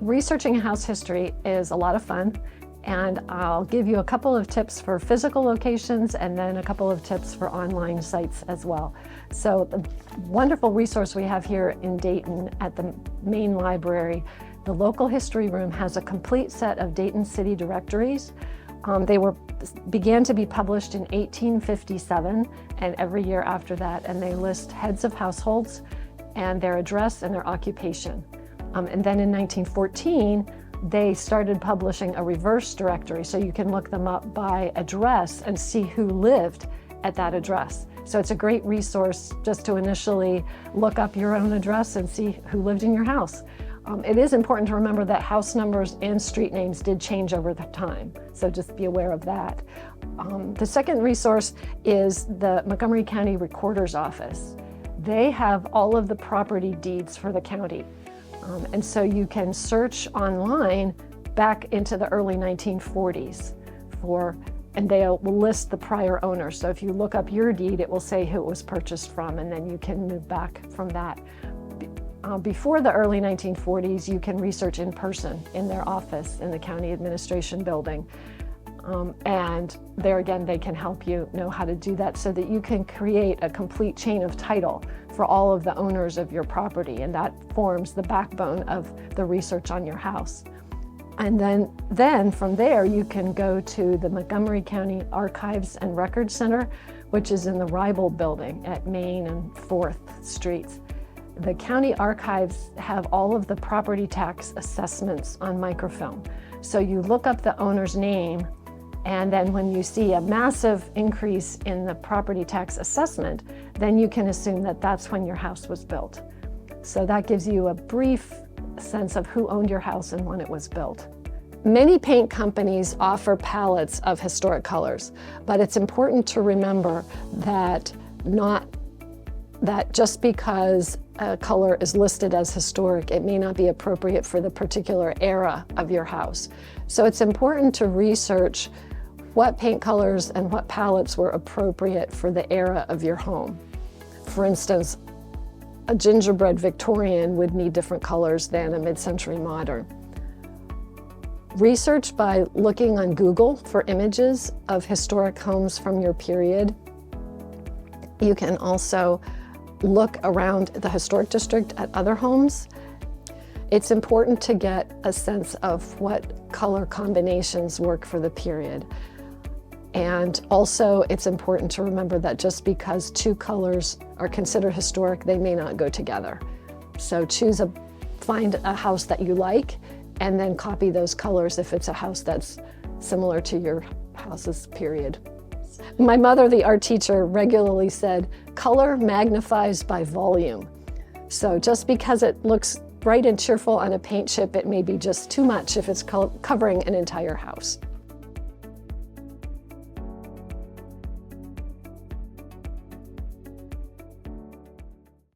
Researching house history is a lot of fun, and I'll give you a couple of tips for physical locations and then a couple of tips for online sites as well. So the wonderful resource we have here in Dayton at the main library, the Local History Room, has a complete set of Dayton City directories. They began to be published in 1857 and every year after that, and they list heads of households and their address and their occupation. And then in 1914, they started publishing a reverse directory, so you can look them up by address and see who lived at that address. So it's a great resource just to initially look up your own address and see who lived in your house. It is important to remember that house numbers and street names did change over the time, so just be aware of that. The second resource is the Montgomery County Recorder's Office. They have all of the property deeds for the county. And so you can search online back into the early 1940s and they will list the prior owner. So if you look up your deed, it will say who it was purchased from, and then you can move back from that. Before the early 1940s, you can research in person in their office in the county administration building. And there again, they can help you know how to do that so that you can create a complete chain of title for all of the owners of your property, and that forms the backbone of the research on your house. And then from there, you can go to the Montgomery County Archives and Records Center, which is in the Reibold building at Main and 4th Streets. The county archives have all of the property tax assessments on microfilm. So you look up the owner's name, and then when you see a massive increase in the property tax assessment, then you can assume that that's when your house was built. So that gives you a brief sense of who owned your house and when it was built. Many paint companies offer palettes of historic colors, but it's important to remember that just because a color is listed as historic, it may not be appropriate for the particular era of your house. So it's important to research what paint colors and what palettes were appropriate for the era of your home. For instance, a gingerbread Victorian would need different colors than a mid-century modern. Research by looking on Google for images of historic homes from your period. You can also look around the historic district at other homes. It's important to get a sense of what color combinations work for the period. And also, it's important to remember that just because two colors are considered historic, they may not go together. So find a house that you like, and then copy those colors if it's a house that's similar to your house's period. My mother, the art teacher, regularly said, "Color magnifies by volume." So just because it looks bright and cheerful on a paint chip, it may be just too much if it's covering an entire house.